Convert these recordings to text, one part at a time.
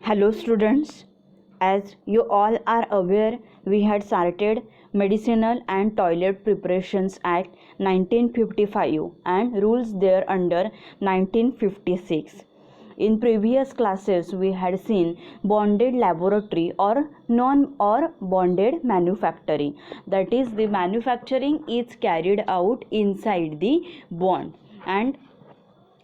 Hello students, as you all are aware, we had started Medicinal and Toilet Preparations Act 1955 and rules there under 1956. In previous classes we had seen bonded laboratory or bonded manufacturing. That is, the manufacturing is carried out inside the bond, and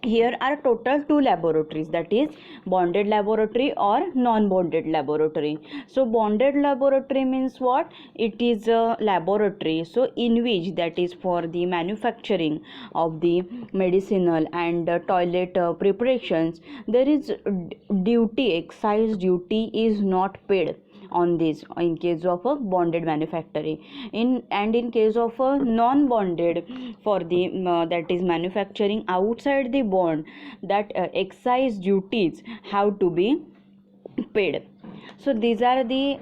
here are total two laboratories, that is bonded laboratory or non-bonded laboratory. So bonded laboratory means what? It is a laboratory so in which, that is for the manufacturing of the medicinal and toilet preparations, there is duty, excise duty is not paid on this in case of a bonded manufacturing. In case of a non-bonded, for the that is manufacturing outside the bond, that excise duties have to be paid. So these are the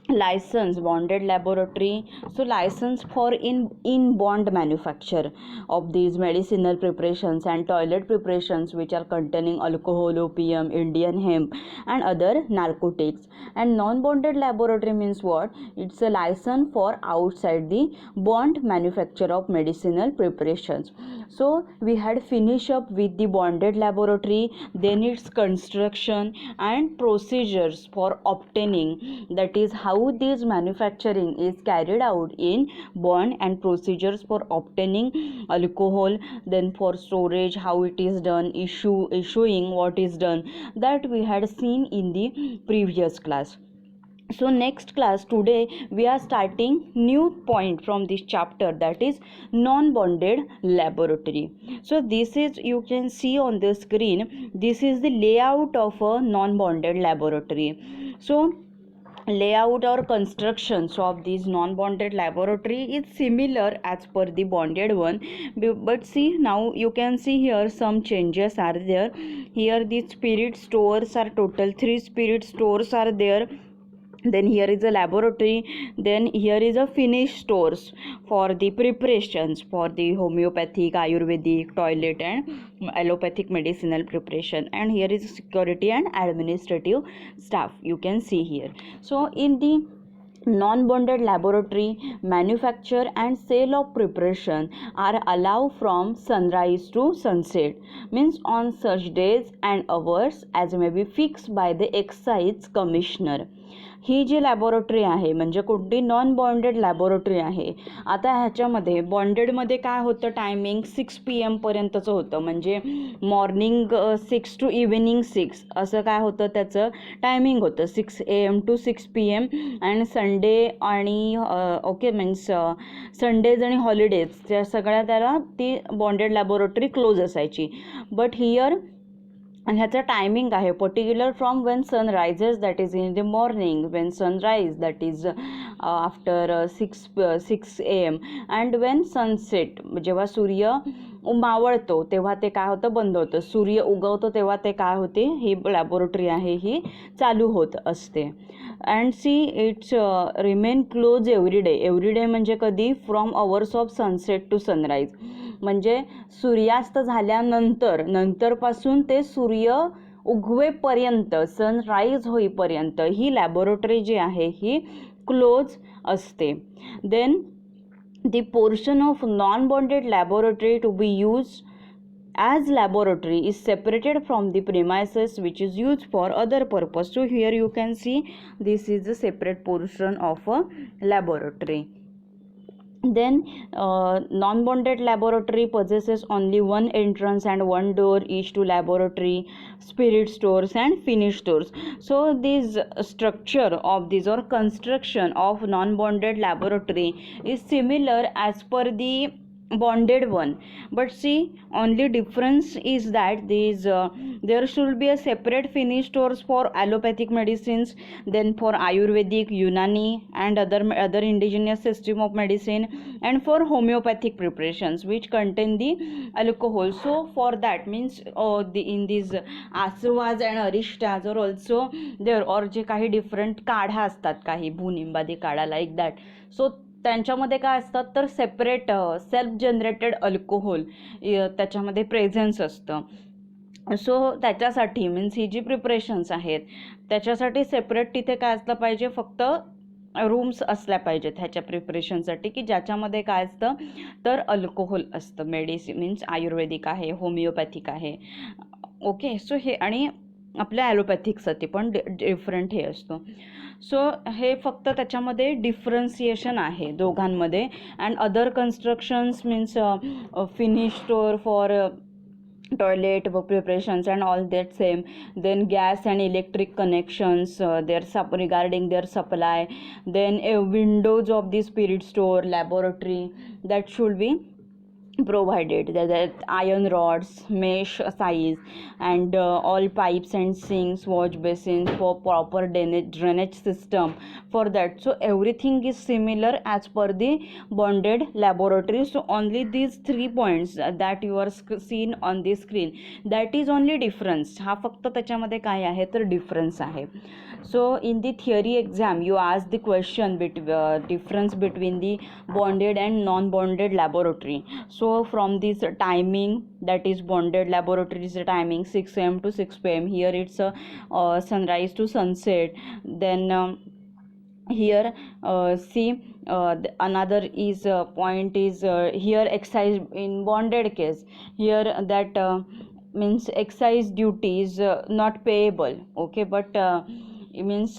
license bonded laboratory. So license for in bond manufacture of these medicinal preparations and toilet preparations which are containing alcohol, opium, Indian hemp and other narcotics. And non-bonded laboratory means what? It's a license for outside the bond manufacture of medicinal preparations. So we had finished up with the bonded laboratory, then its construction and procedures for obtaining, that is how this manufacturing is carried out in bond, and procedures for obtaining alcohol, then for storage how it is done, issuing what is done, that we had seen in the previous class. So next class, today we are starting new point from this chapter, that is non-bonded laboratory. So this is, you can see on the screen, this is the layout of a non-bonded laboratory. So layout or constructions of this non-bonded laboratory is similar as per the bonded one, but see, now you can see here some changes are there. Here the spirit stores are total 3 spirit stores are there. Then here is a laboratory, then here is a finished stores for the preparations for the homeopathic, ayurvedic, toilet and allopathic medicinal preparation, and here is security and administrative staff, you can see here. So in the non-bonded laboratory, manufacture and sale of preparation are allowed from sunrise to sunset, means on such days and hours as may be fixed by the excise commissioner. ही जी laboratory आहे म्हणजे कोणती non bonded laboratory आहे. आता ह्याच्यामध्ये बॉन्डेडमध्ये काय होतं, टायमिंग 6 PM पर्यंतचं होतं, म्हणजे मॉर्निंग 6 to इव्हिनिंग 6 असं काय होतं त्याचं टायमिंग होतं, 6 AM to 6 PM. And Sunday आणि ओके मीन्स संडेज आणि हॉलिडेज त्या सगळ्या त्याला ती बॉन्डेड लॅबोरेटरी क्लोज असायची. बट हिअर and ह्याचा टायमिंग आहे particular from when sun rises, that is in the morning, when sunrise that is after 6 AM, and when sunset जेव्हा सूर्य मावळतो तेव्हा ते काय होतं, बंद होतं. सूर्य उगवतो तेव्हा ते काय होते, ही लॅबोरेटरी आहे ही चालू होत असते. And see it's remain close every day म्हणजे कधी, from hours of sunset to sunrise, म्हणजे सूर्यास्त झाल्यानंतर नंतरपासून ते सूर्य उगवेपर्यंत, सनराईज होईपर्यंत ही लॅबोरेटरी जी आहे ही क्लोज असते. Then the portion of non-bonded laboratory to be used as laboratory is separated from the premises which is used for other purpose. So here you can see this is the separate portion of a laboratory. Then non-bonded laboratory possesses only one entrance and one door each to laboratory, spirit stores and finished stores. So this structure of this or construction of non-bonded laboratory is similar as per the bonded one, but see, only difference is that these there should be a separate finished stores for allopathic medicines, then for ayurvedic, unani and other indigenous system of medicine, and for homeopathic preparations which contain the alcohol. So for that means in these asavas and arishtas are also there, or जे काही different काढा असतात, काही भूनिंबादी काढा like that. So त्यांच्यामध्ये काय असतात तर सेपरेट सेल्फ जनरेटेड अल्कोहोल त्याच्यामध्ये प्रेझेन्स असतं. सो त्याच्यासाठी मीन्स ही जी प्रिपरेशन्स आहेत त्याच्यासाठी सेपरेट तिथे काय असलं पाहिजे, फक्त रूम्स असल्या पाहिजेत ह्याच्या प्रिपरेशनसाठी, की ज्याच्यामध्ये काय असतं तर अल्कोहोल असतं. मेडिसिन मीन्स आयुर्वेदिक आहे, होमिओपॅथिक आहे. ओके, सो हे आणि आपल्या ॲलोपॅथिकसाठी पण डिफरंट हे असतो. सो हे फक्त त्याच्यामध्ये डिफरन्सिएशन आहे दोघांमध्ये. And other constructions means finish store for toilet preparations and all that same. Then gas and electric connections, regarding their supply. Then windows of the spirit store, laboratory, that should be provided. That iron rods, mesh size, and all pipes and sinks, wash basins for proper drainage system for that. So everything is similar as per the bonded laboratory. So only these 3 points that you are seen on the screen, that is only difference. हा फक्त त्याच्यामध्ये काय आहे तर difference आहे. So in the theory exam you ask the question difference between the bonded and non-bonded laboratory. So from this timing, that is bonded laboratory is the timing 6 am to 6 pm. Here it's sunrise to sunset. Then here see another is point is here exercise in bonded case. Here that means exercise duty is not payable. Okay, but means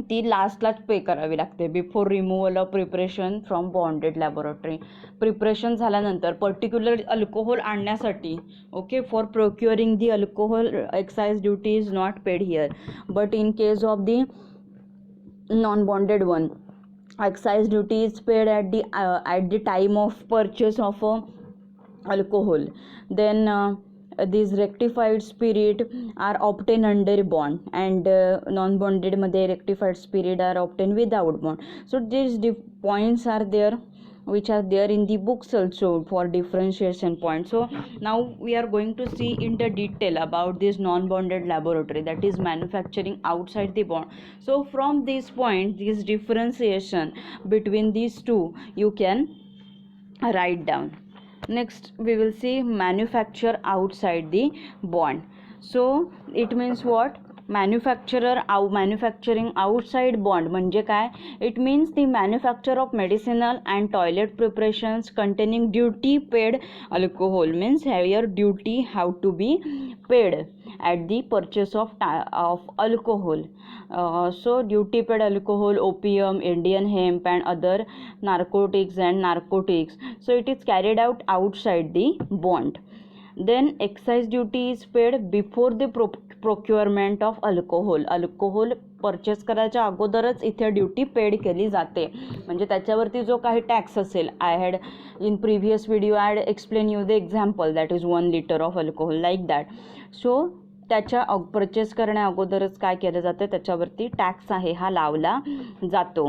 ती लास्टलाच pay करावी लागते before removal of preparation from bonded laboratory. Preparation झाल्यानंतर particular alcohol आणण्यासाठी, okay, for procuring the alcohol excise duty is not paid here. But in case of the non bonded one, excise duty is paid at the time of purchase of alcohol. Then these rectified spirit are obtained under bond, and non-bonded मध्ये rectified spirit are obtained without bond. So these points are there which are there in the books also for differentiation points. So now we are going to see in the detail about this non-bonded laboratory, that is manufacturing outside the bond. So from this point, this differentiation between these two you can write down. Next we will see manufacture outside the bond. So it means what? Manufacturing outside bond म्हणजे काय? It means the manufacture of medicinal and toilet preparations containing duty paid alcohol. Means here duty have to be paid at the purchase of alcohol. So duty paid alcohol, opium, Indian hemp, and other narcotics. So it is carried out outside the bond. Then excise duty is paid before the procurement of alcohol. Alcohol purchase करायच्या अगोदरच इथे duty paid केली जाते. म्हणजे त्याच्यावरती जो काही tax असेल, I had in previous video I had explain you the example, that is 1 liter of alcohol like that. So त्याच्या परचेस करण्या अगोदरच काय केलं जातं, त्याच्यावरती टॅक्स आहे हा लावला जातो.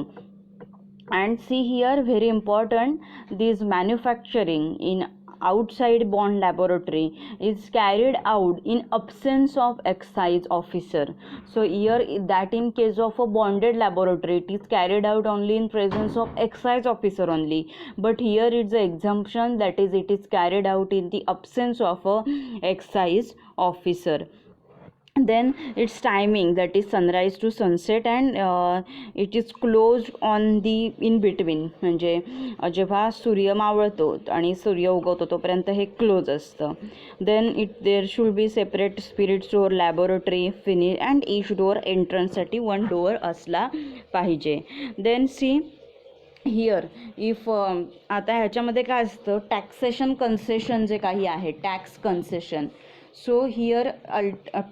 And see here very important, this manufacturing in outside bond laboratory is carried out in absence of excise officer. So here that in case of a bonded laboratory it is carried out only in presence of excise officer only, but here it's the exemption, that is it is carried out in the absence of a excise officer. Then its timing, that is sunrise to sunset, and it is closed on the in between. म्हणजे जेव्हा सूर्य मावळतो आणि सूर्य उगवतो तोपर्यंत हे close असतं. Then there should be separate spirit store, laboratory, finish, and each door एंट्रन्ससाठी 1 डोअर असला पाहिजे. देन सी हिअर इफ आता ह्याच्यामध्ये काय असतं, टॅक्सेशन कन्सेशन जे काही आहे, tax concession. So here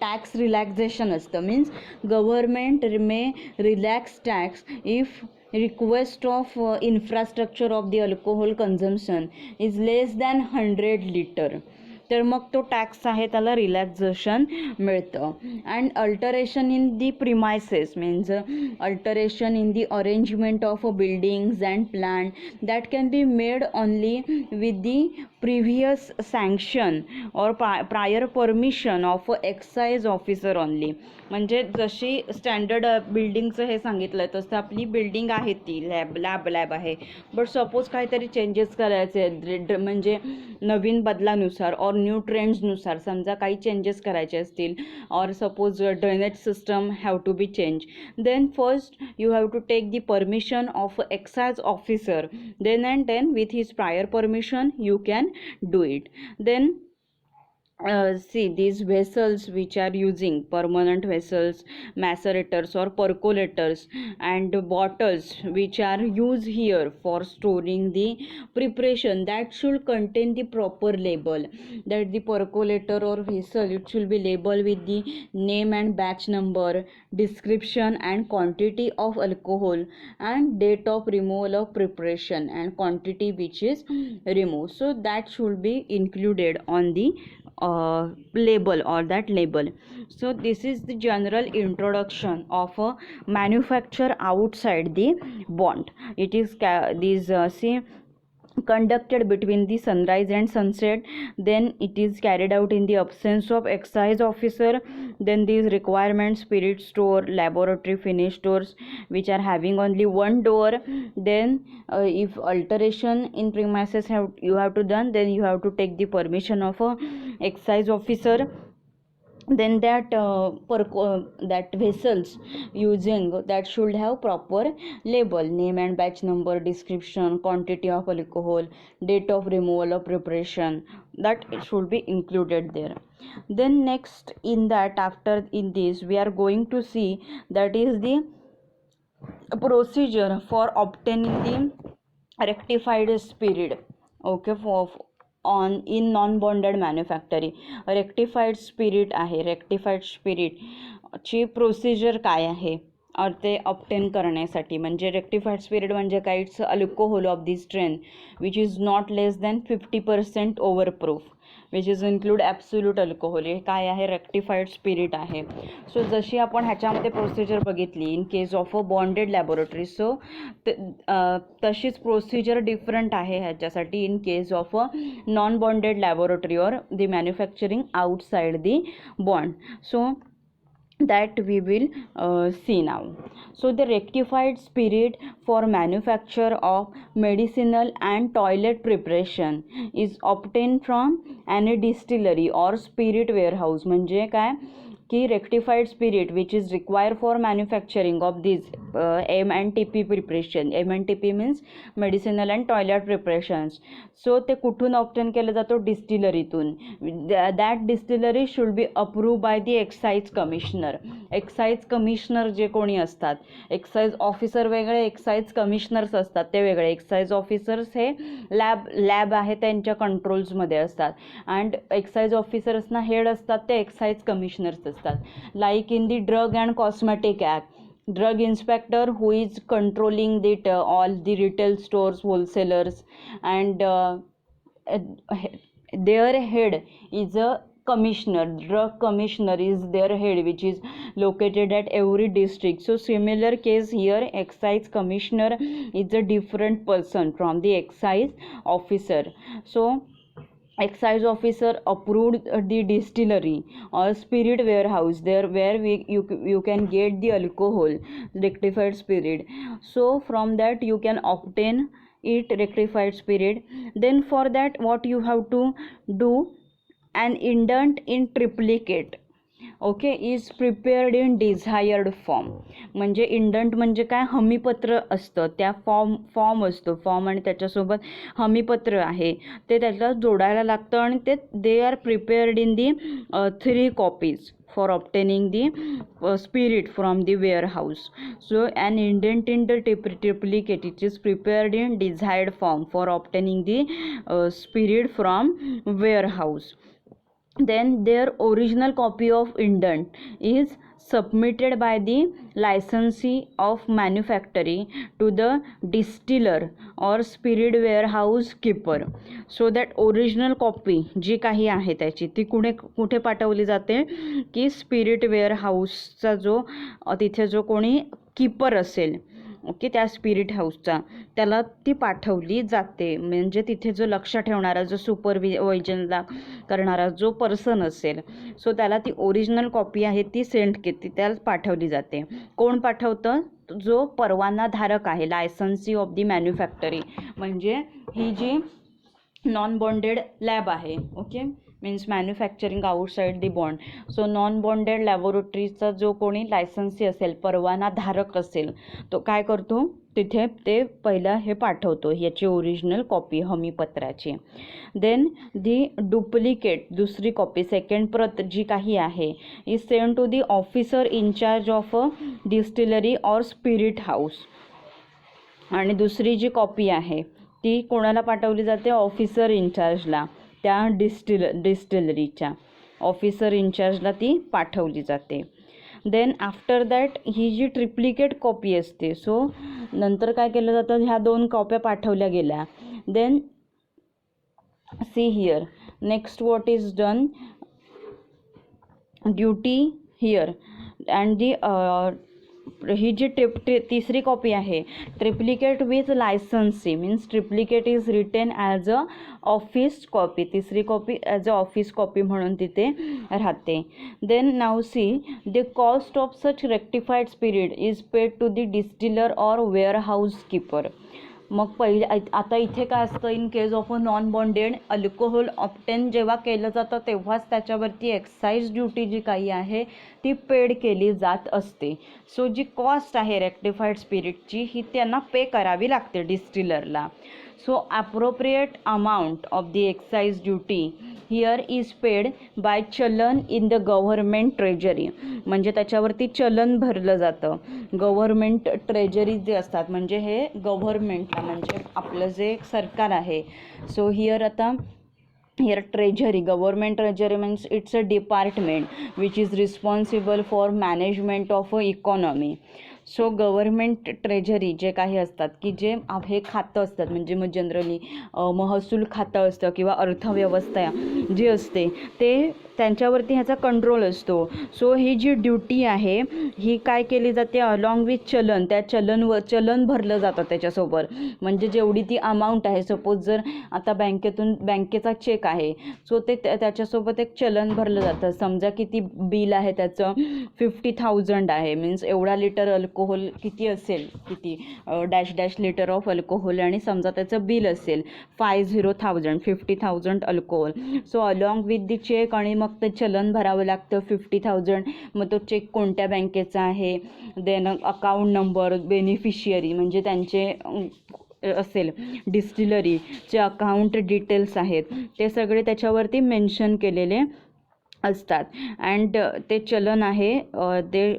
tax relaxation असतं. Means government may relax tax if request of infrastructure of the alcohol consumption is less than 100 liter. तर मग तो टॅक्स आहे त्याला रिलॅक्झेशन मिळतं. And alteration in the premises means alteration in the arrangement of buildings and plant that can be made only with the previous sanction or prior permission of excise officer only. म्हणजे जशी standard बिल्डिंगचं हे सांगितलं आहे तसं आपली building आहे ती lab आहे, बट सपोज काहीतरी चेंजेस करायचे म्हणजे नवीन बदलानुसार और न्यू ट्रेंड्सनुसार समजा काही चेंजेस करायचे असतील, और suppose drainage system have to be change, then first you have to take the permission of excise officer, then and then with his prior permission you can do it. Then see these vessels which are using permanent vessels, macerators or percolators, and bottles which are used here for storing the preparation, that should contain the proper label, that the percolator or vessel, it should be labeled with the name and batch number, description and quantity of alcohol, and date of removal of preparation and quantity which is removed. So that should be included on the label or that label. So this is the general introduction of a manufacture outside the bond. It is conducted between the sunrise and sunset, then it is carried out in the absence of excise officer. Then these requirements: spirit store, laboratory finish stores which are having only one door. Then if alteration in premises you have to done, then you have to take the permission of a excise officer. Then that that vessels using, that should have proper label, name and batch number, description, quantity of alcohol, date of removal of preparation, that should be included there. Then next in that, after in this we are going to see that is the procedure for obtaining the rectified spirit. Okay, for on in non-bonded manufacturing rectified spirit आहे, rectified स्पिरिटची procedure काय आहे और ते obtain करण्यासाठी. म्हणजे rectified spirit म्हणजे काय, it's alcohol of the strength which is not less than 50% over proof, which is include absolute alcohol. हे काय आहे, रेक्टिफाईड स्पिरिट आहे. सो जशी आपण ह्याच्यामध्ये प्रोसिजर बघितली in case of a bonded laboratory, so तशीच प्रोसिजर डिफरंट आहे ह्याच्यासाठी in case of a non bonded laboratory or the manufacturing outside the bond. So that we will see now. So the rectified spirit for manufacture of medicinal and toilet preparation is obtained from any distillery or spirit warehouse. म्हणजे काय की rectified spirit which is required for manufacturing of these MNTP preparation. MNTP means medicinal and toilet preparations. So ते कुठून obtain केलं जातो, डिस्टिलरीतून. That distillery should be approved by the excise commissioner. Excise commissioner जे कोणी असतात, एक्साइज ऑफिसर वेगळे, excise commissioners असतात ते वेगळे. एक्साइज ऑफिसर्स हे लॅब आहे त्यांच्या कंट्रोल्समध्ये असतात, अँड एक्साइज ऑफिसर्सना हेड असतात ते एक्साइज कमिशनर्स असतात. Like in the drug and cosmetic act, drug inspector who is controlling all the retail stores, wholesalers, and their head is a commissioner. Drug commissioner is their head, which is located at every district. So similar case here, excise commissioner is a different person from the excise officer. So excise officer approved the distillery or spirit warehouse there where you can get the alcohol, rectified spirit. So from that you can obtain it, rectified spirit. Then for that what you have to do, an indent in triplicate, okay, is prepared in desired form. म्हणजे इंडंट म्हणजे काय, हमीपत्र असतं, त्या form असतो, form आणि त्याच्यासोबत हमीपत्र आहे ते त्याला जोडायला लागतं, आणि ते they are prepared in the 3 copies for obtaining the spirit from the warehouse. So an indent in the triplicate, it is prepared in desired form for obtaining the spirit from warehouse. Then their original copy of indent is submitted by the licensee of manufacturing to the distiller or spirit warehouse keeper. So that original copy जी काही आहे त्याची ती कुठे पाठवली जाते की spirit वेअरहाऊसचा जो तिथे जो कोणी कीपर असेल, ओके, त्या स्पिरिट हाऊसचा, त्याला ती पाठवली जाते. म्हणजे तिथे जो लक्ष ठेवणारा, जो सुपरविजनला करणारा जो पर्सन असेल, सो त्याला ती ओरिजिनल कॉपी आहे ती सेंड केली, त्याला पाठवली जाते. कोण पाठवतं, जो परवानाधारक आहे, लायसन्सी ऑफ दी मॅन्युफॅक्चरिंग. म्हणजे ही जी नॉन बॉन्डेड लॅब आहे, ओके, मीन्स मॅन्युफॅक्चरिंग आउटसाईड दी बॉन्ड. सो नॉन बॉन्डेड लॅबोरेटरीचा जो कोणी लायसन्सी असेल, परवाना धारक असेल, तो काय करतो, तिथे ते पहिला हे पाठवतो याची ओरिजिनल कॉपी हमीपत्राची. देन दी डुप्लिकेट, दुसरी कॉपी, सेकंड प्रत जी काही आहे, is send to the officer in charge of a distillery or spirit house. आणि दुसरी जी कॉपी आहे ती कोणाला पाठवली जाते, ऑफिसर इन्चार्जला, त्या डिस्टिलरीच्या ऑफिसर इन्चार्जला ती पाठवली जाते. देन आफ्टर दॅट ही जी ट्रिप्लिकेट कॉपी असते, सो नंतर काय केलं जातं, ह्या 2 कॉप्या पाठवल्या गेल्या. Then see here, next what is done, duty here and the ही जी तिसरी कॉपी आहे, triplicate with licensee, means triplicate is retain as a office copy, तिसरी copy as a office copy म्हणून तिथे राहते. Then now see, the cost of such rectified spirit is paid to the distiller or warehouse keeper. मग पहिले आता इथे काय असतं, in case of a non bonded alcohol obtain जेव्हा केलं जातं तेव्हाच त्याच्यावरती एक्साईज ड्युटी जी काही आहे ती पेड केली जात असते. सो जी कॉस्ट आहे रेक्टिफाईड स्पिरिटची ही त्यांना पे करावी लागते डिस्टिलरला. So appropriate amount of the excise duty here is paid by challan in the government treasury. म्हणजे त्याच्यावरती चलन भरलं जातं. गव्हर्मेंट ट्रेजरी जे असतात, म्हणजे हे गव्हर्मेंटला, म्हणजे आपलं जे सरकार आहे. सो हिअर आता here treasury, government treasury means it's a department which is responsible for management of a economy. So government treasury जे काही असतात की जे हे खातं असतात, म्हणजे मग जनरली महसूल खातं असतं किंवा अर्थव्यवस्था जी असते ते त्यांच्यावरती ह्याचा कंट्रोल असतो. सो ही जी ड्युटी आहे ही काय केली जाते, अलॉंग विथ चलन, त्या चलन भरलं जातं त्याच्यासोबत. म्हणजे जेवढी ती अमाऊंट आहे, सपोज जर आता बँकेचा चेक आहे, सो ते त्याच्यासोबत एक चलन भरलं जातं. समजा किती बिल आहे त्याचं 50,000 आहे, मीन्स एवढा लिटर अल्कोहोल किती असेल, किती डॅश लिटर ऑफ अल्कोहोल, आणि समजा त्याचं बिल असेल 50,000 alcohol. So along with the cheque आणि मग ते चलन भरावं लागतं 50,000. मग तो चेक कोणत्या बँकेचा आहे, देन अकाउंट नंबर, बेनिफिशियरी म्हणजे त्यांचे असेल डिस्टिलरीचे अकाउंट डिटेल्स आहेत ते सगळे त्याच्यावरती मेन्शन केलेले असतात. अँड ते चलन आहे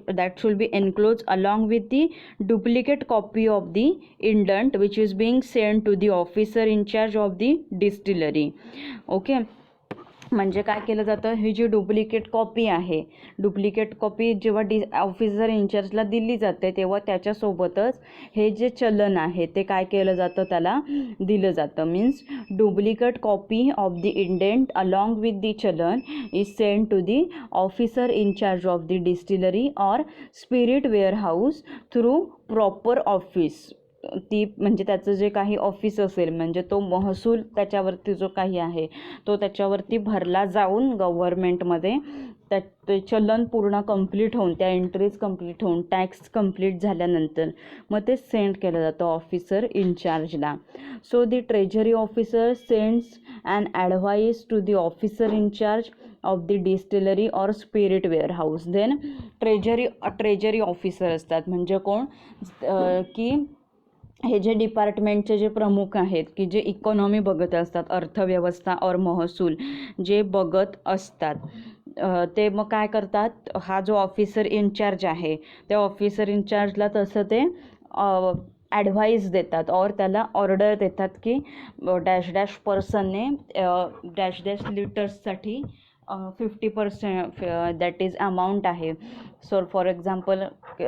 that should be enclose along with the duplicate copy of the indent which is being send to the officer in charge of the distillery. Okay, म्हणजे काय केलं जातं, ही जी डुप्लिकेट कॉपी आहे, डुप्लिकेट कॉपी जेव्हा ऑफिसर इन्चार्जला दिली जाते तेव्हा त्याच्यासोबतच हे जे चलन आहे ते काय केलं जातं, त्याला दिलं जातं. Means duplicate copy of the indent along with the challan is send to the officer in charge of the distillery or spirit warehouse through proper office. ती म्हणजे त्याचं जे काही ऑफिस असेल, म्हणजे तो महसूल त्याच्यावरती जो काही आहे तो त्याच्यावरती भरला जाऊन गव्हर्मेंटमध्ये ते चलन पूर्ण कंप्लीट होऊन, त्या एंट्रीज कंप्लीट होऊन, टॅक्स कंप्लीट झाल्यानंतर मग ते सेंड केलं जातं ऑफिसर इन्चार्जला. So the treasury officer sends and advice to the officer in charge of the distillery or spirit warehouse. Then treasury officer असतात म्हणजे कोण, की हे जे डिपार्टमेंटचे जे प्रमुख आहेत की जे इकॉनॉमी बघत असतात, अर्थव्यवस्था और महसूल जे बघत असतात, ते मग काय करतात, हा जो ऑफिसर इन्चार्ज आहे त्या ऑफिसर इन्चार्जला तसं ते ॲडवाईस देतात और त्याला ऑर्डर देतात की डॅश पर्सनने डॅश लिटर्ससाठी 50% दॅट इज अमाऊंट आहे. So for example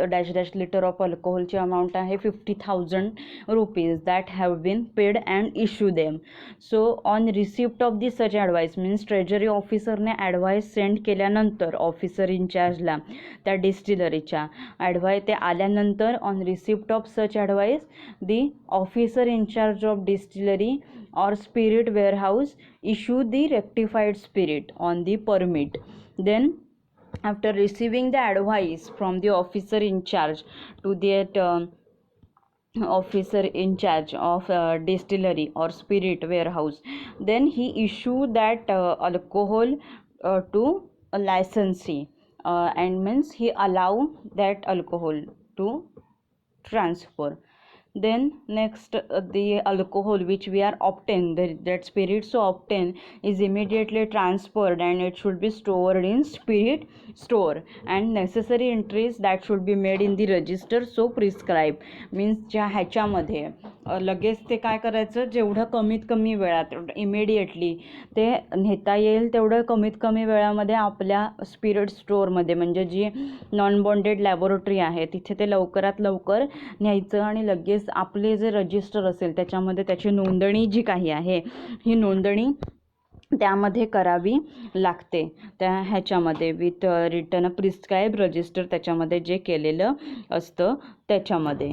dash litre of अल्कोहोलची अमाऊंट आहे 50,000 rupees that have been paid and issue them. So on receipt of the such advice, means treasury ऑफिसरने ॲडवाईस सेंड केल्यानंतर officer इन्चार्जला त्या डिस्टिलरीच्या ते आल्यानंतर on receipt of such advice the officer in charge of distillery or spirit warehouse issue the rectified spirit on the permit. Then after receiving the advice from the officer in charge to that officer in charge of distillery or spirit warehouse, then he issue that alcohol to a licensee, and means he allow that alcohol to transfer. Then next, the alcohol which we are obtain, that spirit so obtain is immediately transferred and it should be stored in spirit store, and necessary entries that should be made in the register so prescribe. Means ज्या ह्याच्यामध्ये लगेच ते काय करायचं, जेवढं कमीत कमी वेळात इमिडिएटली ते नेता येईल तेवढं कमीत कमी वेळामध्ये आपल्या स्पिरिट स्टोअरमध्ये, म्हणजे जी नॉन बॉन्डेड लॅबोरेटरी आहे तिथे ते लवकरात लवकर न्यायचं आणि लगेच आपले जे रजिस्टर असेल त्याच्यामध्ये त्याची नोंदणी जी काही आहे ही नोंदणी त्यामध्ये करावी लागते, त्या ह्याच्यामध्ये विथ रिटर्न प्रिस्क्राईब रजिस्टर त्याच्यामध्ये जे केलेलं असतं त्याच्यामध्ये.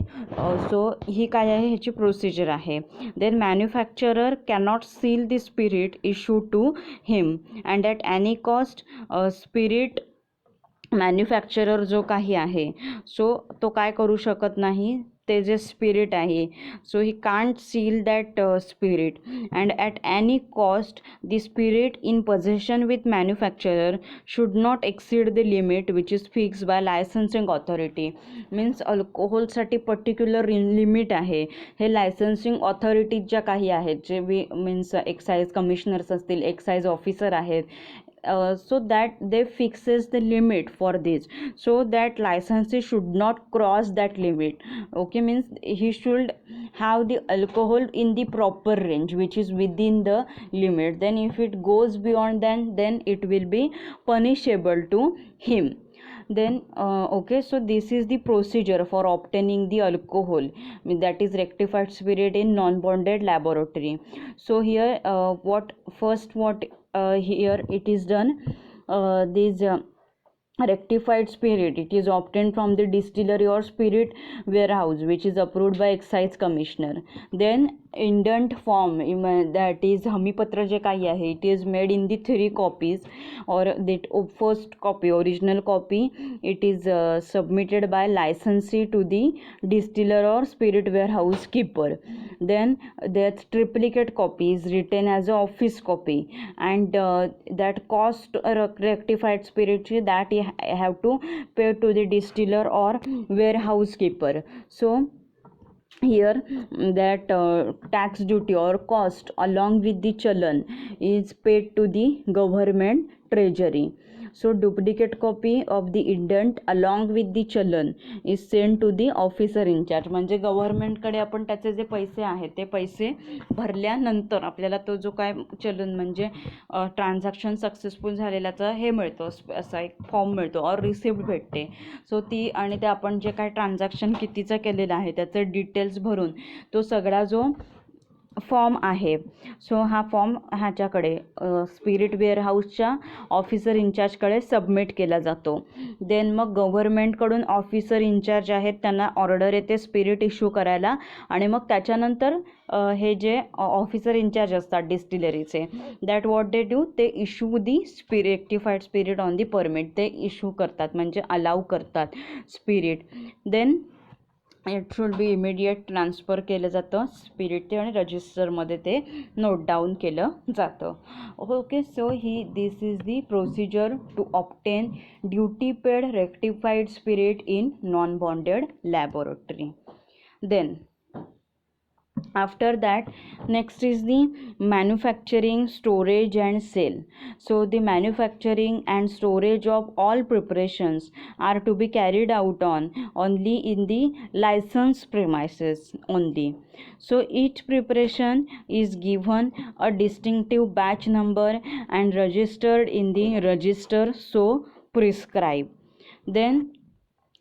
सो ही काय आहे, ह्याची प्रोसिजर आहे. Then manufacturer cannot seal the spirit issue to him and at any cost. Spirit manufacturer जो काही आहे सो तो काय करू शकत नाही, ते जे स्पिरिट आहे so he can't seal that spirit and at any cost the spirit in possession with manufacturer should not exceed the limit which is fix by licensing authority. Means अल्कोहोलसाठी पर्टिक्युलर लिमिट आहे, हे licensing authorities ज्या काही आहेत, जे means excise commissioners असतील, excise officer आहेत, so that they fixes the limit for this, so that licensee should not cross that limit. Okay, means he should have the alcohol in the proper range which is within the limit. Then if it goes beyond, then it will be punishable to him. Then okay, so this is the procedure for obtaining the alcohol, that is rectified spirit in non-bonded laboratory. So here what here it is done, these rectified spirit, it is obtained from the distillery or spirit warehouse which is approved by excise commissioner. Then indent form, that is हमीपत्र जे काही आहे, it is made in the 3 copies, or that first copy, original copy, it is submitted by licensee to the distiller or spirit warehouse keeper. Then that triplicate copy is written as a office copy, and that cost rectified spirit that you have to pay to the distiller or warehouse keeper. So here that tax duty or cost along with the challan is paid to the government treasury. So duplicate copy of the indent along with the challan is sent to the officer in charge. म्हणजे गव्हर्नमेंटकडे आपण त्याचे जे पैसे आहेत ते पैसे भरल्यानंतर आपल्याला तो जो काय चलन म्हणजे ट्रान्झॅक्शन सक्सेसफुल झालेल्याचा हे मिळतो, असा एक फॉर्म मिळतो और रिसिप्ट भेटते. सो ती आणि ते आपण जे काय ट्रान्झॅक्शन कितीचं केलेलं आहे त्याचं डिटेल्स भरून तो सगळा जो फॉर्म आहे सो हा फॉर्म ह्याच्याकडे स्पिरिट वेअरहाऊसच्या ऑफिसर इन्चार्जकडे सबमिट केला जातो. देन मग गव्हर्नमेंटकडून ऑफिसर इन्चार्ज आहेत त्यांना ऑर्डर येते स्पिरिट इश्यू करायला, आणि मग त्याच्यानंतर हे जे ऑफिसर इन्चार्ज असतात डिस्टिलरीचे, दॅट वॉट दे डू, ते issue the rectified spirit on the permit, ते इश्यू करतात म्हणजे अलाव करतात spirit. Then it should be immediate transfer केलं जातं स्पिरिट ते, आणि रजिस्टरमध्ये ते नोट डाऊन केलं जातं. Okay, so this is the procedure to obtain duty paid rectified spirit in non bonded laboratory. Then after that, next is the manufacturing, storage and sale. So the manufacturing and storage of all preparations are to be carried out only in the licensed premises only. So each preparation is given a distinctive batch number and registered in the register so prescribed. Then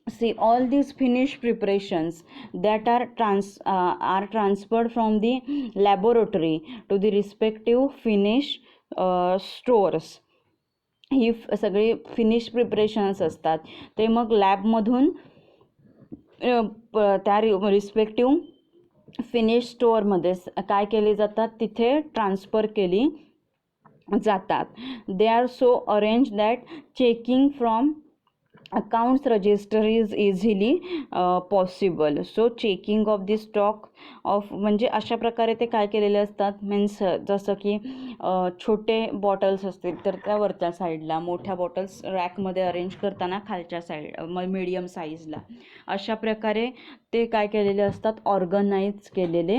see, all these finished preparations that are transferred from the laboratory to the respective finished stores. ही सगळे finish preparations असतात ते मग लॅबमधून त्या respective finish स्टोअरमध्ये काय केले जातात, तिथे ट्रान्सफर केली जातात. They are so arrange that checking from accounts register is easily possible. So checking of the stock of म्हणजे अशा प्रकारे ते काय केलेले असतात मीन्स जसं की छोटे बॉटल्स असतील तर त्या वरच्या साईडला, मोठ्या बॉटल्स रॅकमध्ये अरेंज करताना खालच्या साईड मीडियम साईजला, अशा प्रकारे ते काय केलेले असतात ऑर्गनाईज केलेले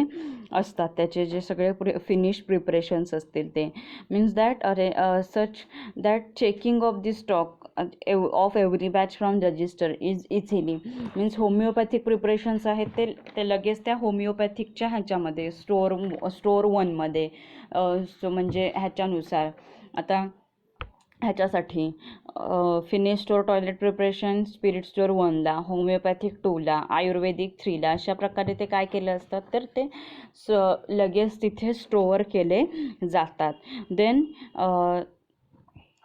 असतात त्याचे जे सगळे फिनिश प्रिपरेशन्स असतील ते. Means that such that checking of the stock of every batch from register is easily. Means homeopathic preparations आहेत ते लगेच त्या होमिओपॅथिकच्या ह्याच्यामध्ये स्टोअर 1मध्ये म्हणजे ह्याच्यानुसार आता ह्याच्यासाठी finish store toilet preparation spirit store 1ला, होमिओपॅथिक 2ला, आयुर्वेदिक 3ला, अशा प्रकारे ते काय केले असतात तर ते लगेच तिथे स्टोअर केले जातात. Then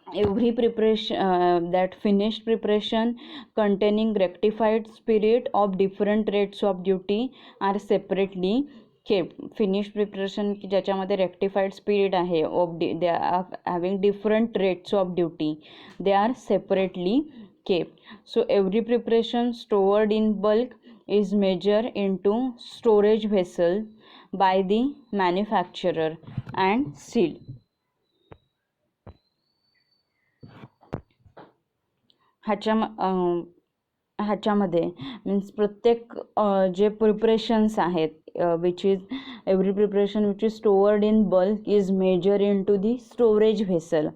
every preparation that finished preparation containing rectified spirit of different rates of duty are separately kept. finished preparation की ज्याच्यामध्ये rectified spirit आहे of they are having different rates of duty, they are separately kept. So every preparation stored in bulk is measured into storage vessel by the manufacturer and sealed. ह्याच्यामध्ये means प्रत्येक जे preparations आहेत which is every preparation which is stored in bulk is measure into the storage vessel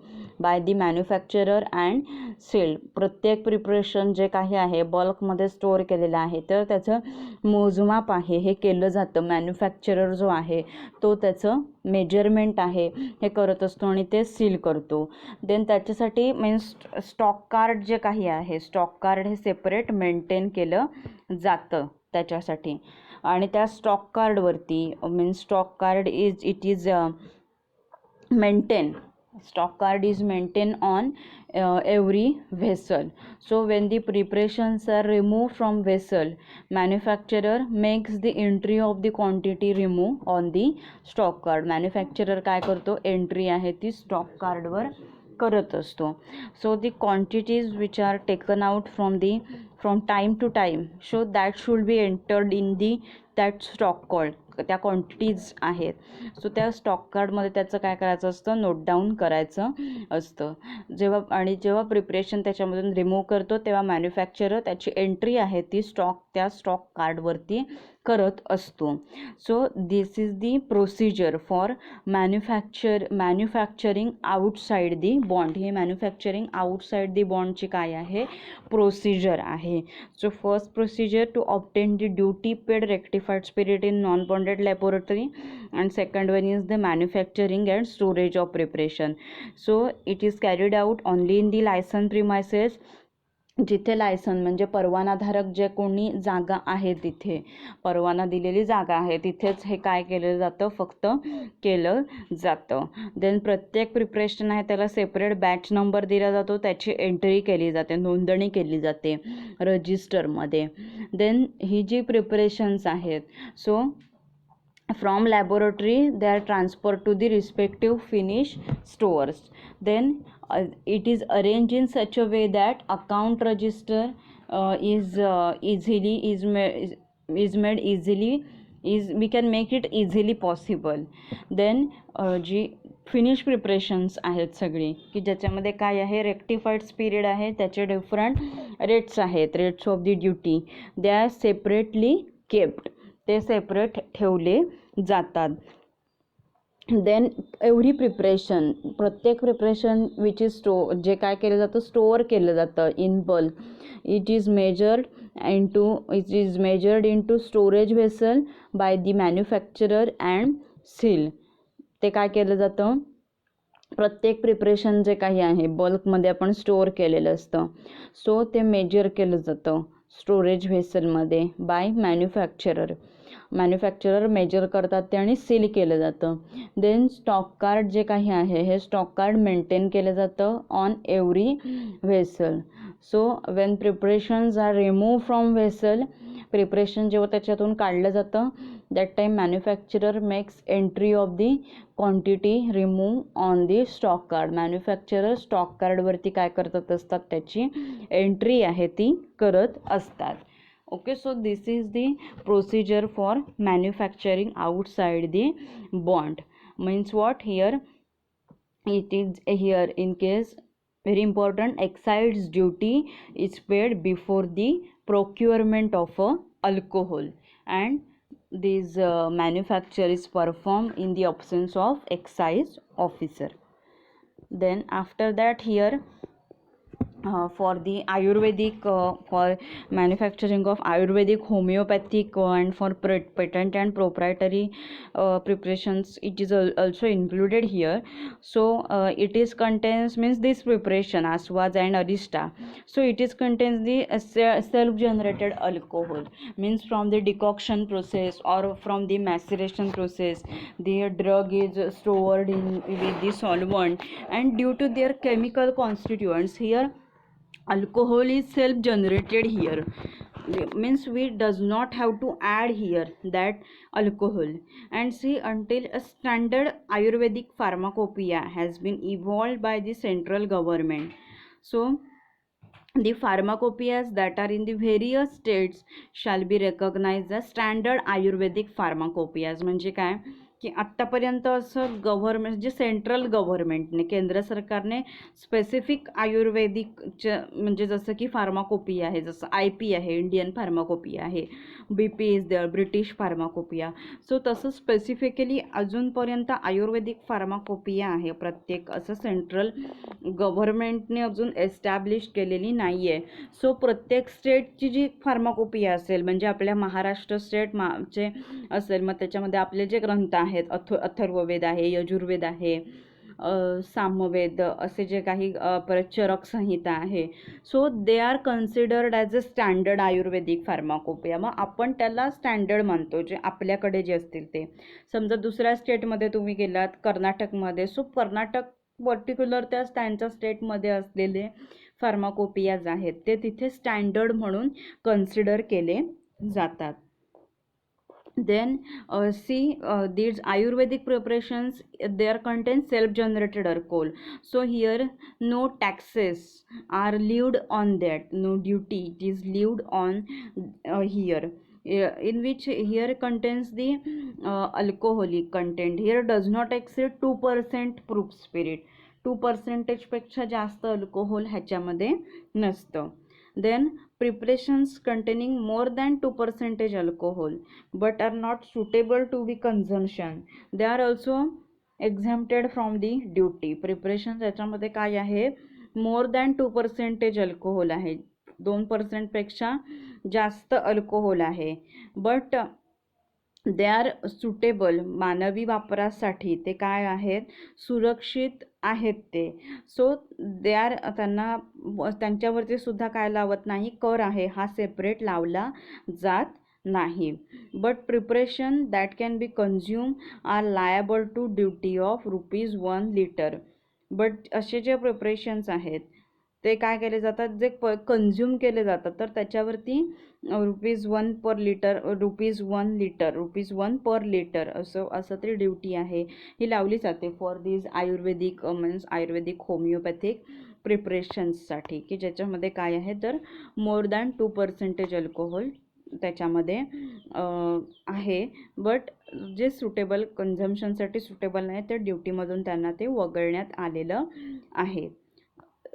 by the manufacturer and sealed. प्रत्येक preparation जे काही आहे बल्कमध्ये store केलेलं आहे तर त्याचं मोजमाप आहे हे केलं जातं. मॅन्युफॅक्चरर जो आहे तो त्याचं मेजरमेंट आहे हे करत असतो आणि ते सील करतो. देन त्याच्यासाठी मीन्स स्टॉक कार्ड जे काही आहे स्टॉक कार्ड हे सेपरेट मेंटेन केलं जातं त्याच्यासाठी. आणि त्या स्टॉक कार्डवरती means stock card is maintained. Stock card is maintained on every vessel. So when the preparations are removed from vessel, manufacturer makes the entry of the quantity removed on the stock card. manufacturer काय करतो entry आहे ती stock कार्डवर करत असतो. So the quantities which are taken out from time to time so that should be entered in the that stock card. त्या quantities आहेत so त्या स्टॉक कार्डमध्ये त्याचं काय करायचं असतं नोट डाऊन करायचं असतं. जेव्हा प्रिपरेशन त्याच्यामधून रिमूव्ह करतो तेव्हा मॅन्युफॅक्चरर त्याची एंट्री आहे ती त्या स्टॉक कार्डवरती करत असतो. So this is the procedure for manufacturing outside the bond. ही मॅन्युफॅक्चरिंग आउटसाइड दी बॉन्डची काय आहे प्रोसिजर आहे. So first procedure to obtain the duty paid rectified spirit in non bonded laboratory and second one is the manufacturing and storage of preparation. So it is carried out only in the license premises. जिथे licence म्हणजे परवानाधारक जे कोणी जागा आहे तिथे परवाना दिलेली जागा आहे तिथेच हे काय केलं जातं फक्त केलं जातं. देन प्रत्येक प्रिपरेशन आहे त्याला सेपरेट बॅच नंबर दिला जातो, त्याची एंट्री केली जाते, नोंदणी केली जाते रजिस्टरमध्ये. देन ही जी प्रिपरेशन्स आहेत so from laboratory they are transferred to the respective finish stores. Then it is arranged in such a way that account register is made easily, we can make it easily possible. Then जी finish preparations आहेत सगळी की ज्याच्यामध्ये काय आहे rectified spirit आहे त्याचे different rates आहेत, rates of the duty, they are separately kept, ते सेपरेट ठेवले जातात. देन एव्हरी प्रिपरेशन प्रत्येक प्रिपरेशन विच इज जे काय केलं जातं स्टोअर केलं जातं in bulk, it is measured into storage vessel by the manufacturer and seal. ते काय केलं जातं प्रत्येक प्रिपरेशन जे काही आहे बल्कमध्ये आपण स्टोअर केलेलं असतं सो ते मेजर केलं जातं स्टोरेज व्हेसलमध्ये बाय मॅन्युफॅक्चरर मेजर करतात ते आणि सील केलं जातं. देन स्टॉक कार्ड जे काही आहे हे स्टॉक कार्ड मेंटेन केलं जातं on every vessel. So when preparations are remove from vessel, preparation जेव्हा त्याच्यातून काढलं जातं that time manufacturer makes entry of the quantity remove on the stock card. Manufacturer stock कार्डवरती काय करत असतात, त्याची एंट्री आहे ती करत असतात. Okay, so this is the procedure for manufacturing outside the bond. Means what here it is here in case very important excise duty is paid before the procurement of alcohol, and this manufacture is performed in the absence of excise officer. Then after that here for the Ayurvedic for manufacturing of Ayurvedic, homeopathic and for patent and proprietary preparations, it is also included here. So it is contains means this preparation aswaz and arista, so it is contains the self generated alcohol, means from the decoction process or from the maceration process the drug is stored in with the solvent, and due to their chemical constituents here alcohol is self generated here, means we does not have to add here that alcohol. And see, until a standard Ayurvedic pharmacopoeia has been evolved by the central government, so the pharmacopoeias that are in the various states shall be recognized as standard Ayurvedic pharmacopoeias. म्हणजे काय की आत्तापर्यंत असं government जे central गव्हर्मेंटने केंद्र सरकारने specific आयुर्वेदिकच्या म्हणजे जसं की फार्माकोपिया आहे, जसं IP आहे इंडियन फार्माकोपिया आहे, BP is there British pharmacopoeia, so तसं स्पेसिफिकली अजूनपर्यंत आयुर्वेदिक फार्माकोपिया आहे प्रत्येक असं सेंट्रल गव्हर्मेंटने अजून एस्टॅब्लिश केलेली नाही आहे. सो प्रत्येक स्टेटची जी फार्माकोपिया असेल म्हणजे आपल्या महाराष्ट्र स्टेट चे असेल मग त्याच्यामध्ये आपले जे ग्रंथ आहेत अथर्ववेद आहे, यजुर्वेद आहे, सामवेद असे जे काही परत चरक संहिता आहे, so they are considered as a standard Ayurvedic pharmacopoeia. मग आपण त्याला स्टँडर्ड मानतो जे आपल्याकडे जे असतील ते. समजा दुसऱ्या स्टेटमध्ये तुम्ही गेलात कर्नाटकमध्ये, सो कर्नाटक पर्टिक्युलर त्यांच्या स्टेटमध्ये असलेले फार्माकोपियाज आहेत ते तिथे स्टँडर्ड म्हणून कन्सिडर केले जातात. Then see these Ayurvedic preparations, they are contain self-generated alcohol. So here no taxes are levied on that, no duty it is levied on here. In which here contains the alcoholic content here does not exceed 2% proof spirit. 2% पेक्षा जास्त alcohol ह्याच्यामध्ये नसतं. Then preparations containing more than 2% alcohol but are not suitable to be consumption, they are also exempted from the duty. preparations याच्यामध्ये काय आहे, more than 2% alcohol आहे, 2% पेक्षा जास्त अल्कोहोल आहे, बट दे आर सुटेबल मानवी वापरासाठी ते काय आहेत, सुरक्षित आहेत ते. सो दे आर त्यांच्यावरती सुद्धा काय लावत नाही, कर आहे हा सेपरेट लावला जात नाही. But preparation that can be consume or liable to duty of ₹1 litre. But असे जे प्रिपरेशन्स आहेत ते काय केले जातात, जे कन्झ्युम केले जातात तर त्याच्यावरती ₹1 पर लिटर, ₹1 पर लिटर असं तरी ड्युटी आहे ही लावली जाते for this Ayurvedic means Ayurvedic homeopathic प्रिपरेशन्ससाठी, की ज्याच्यामध्ये काय आहे तर मोर दॅन 2% अल्कोहोल त्याच्यामध्ये आहे. बट जे सुटेबल कन्झम्पशनसाठी सुटेबल नाही ते ड्युटीमधून त्यांना ते वगळण्यात आलेलं आहे.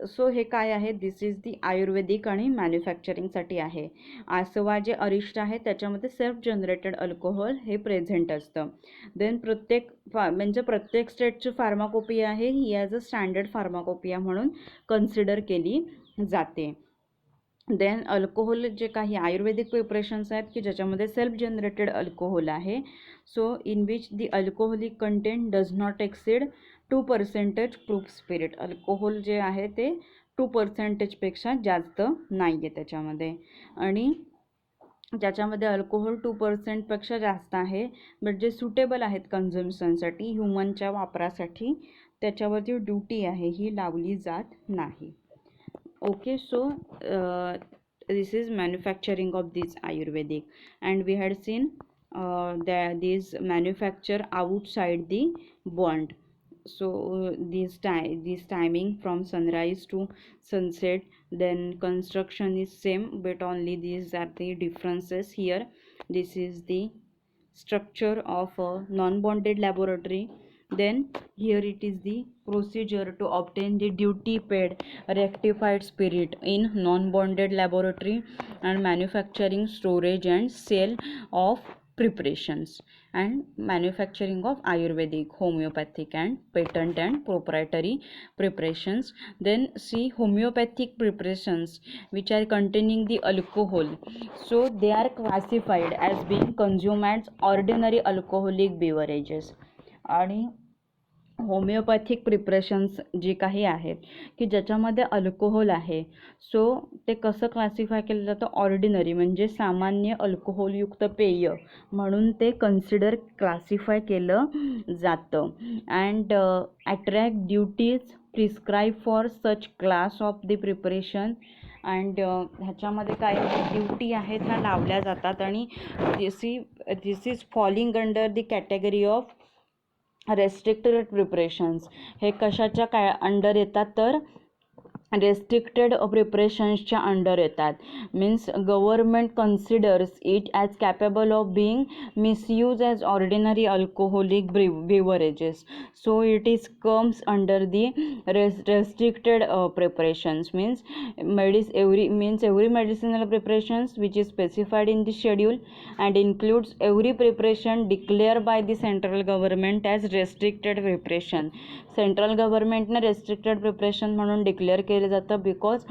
सो हे काय आहे, दिस इज दी आयुर्वेदिक आणि मॅन्युफॅक्चरिंगसाठी आहे. आसवा जे अरिष्ट आहे त्याच्यामध्ये सेल्फ जनरेटेड अल्कोहोल हे प्रेझेंट असतं. देन प्रत्येक स्टेटची फार्माकोपिया आहे ही ॲज अ स्टँडर्ड फार्माकोपिया म्हणून कन्सिडर केली जाते. देन अल्कोहोल जे काही आयुर्वेदिक प्रिपरेशन्स आहेत की ज्याच्यामध्ये सेल्फ जनरेटेड अल्कोहोल आहे, so in which the alcoholic content does not exceed 2% proof spirit. Alcohol जे आहे ते 2% पेक्षा जास्त नाही आहे त्याच्यामध्ये, आणि ज्याच्यामध्ये अल्कोहोल 2% पेक्षा जास्त आहे बट जे सुटेबल आहेत कन्झम्पशनसाठी ह्युमनच्या वापरासाठी त्याच्यावरती ड्युटी आहे ही लावली जात नाही. Okay, so this is manufacturing of this Ayurvedic, and we had seen these manufacture outside the bond. So this timing from sunrise to sunset, then construction is same, but only these are the differences here. This is the structure of a non-bonded laboratory. Then here it is the procedure to obtain the duty paid rectified spirit in non-bonded laboratory, and manufacturing, storage and sale of preparations, and manufacturing of Ayurvedic, homeopathic and patent and proprietary preparations. Then see homeopathic preparations which are containing the alcohol, so they are classified as being consumed as ordinary alcoholic beverages. आणि homeopathic preparations जी काही आहेत की ज्याच्यामध्ये alcohol आहे, so ते कसं classify केलं जातं, ऑर्डिनरी म्हणजे सामान्य अल्कोहोलयुक्त पेय म्हणून ते कन्सिडर क्लासिफाय केलं जातं. And attract duties prescribe for such class of the preparation. And ह्याच्यामध्ये काय ड्युटी आहेत ह्या लावल्या जातात, आणि this is falling under the category of restricted preparations. हे कशाच्या काय अंडर येतात तर रेस्ट्रिक्टेड प्रिपरेशन्सच्या अंडर येतात. Means government considers it as capable of being misuse as ordinary alcoholic beverages. So it is comes under the restricted preparations. Means every medicinal preparations which is specified in the schedule and includes every preparation declared by the central government as restricted preparation. Central गव्हर्नमेंटने restricted preparation म्हणून declare केलं जातं because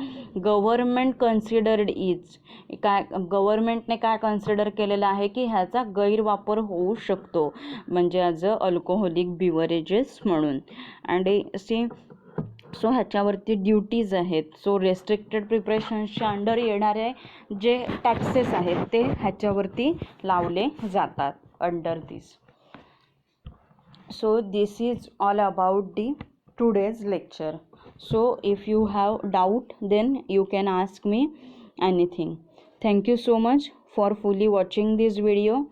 government considered is काय, गव्हर्नमेंटने काय consider केलेलं आहे की ह्याचा गैरवापर होऊ शकतो, म्हणजे ॲज अ अल्कोहोलिक बिवरेजेस म्हणून. अँड सो ह्याच्यावरती ड्युटीज आहेत. सो रेस्ट्रिक्टेड प्रिपरेशन्सच्या अंडर येणारे जे टॅक्सेस आहेत ते ह्याच्यावरती लावले जातात under this. So this is all about the today's lecture. So if you have doubt, then you can ask me anything. Thank you so much for fully watching this video.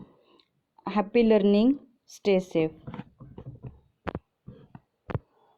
Happy learning. Stay safe.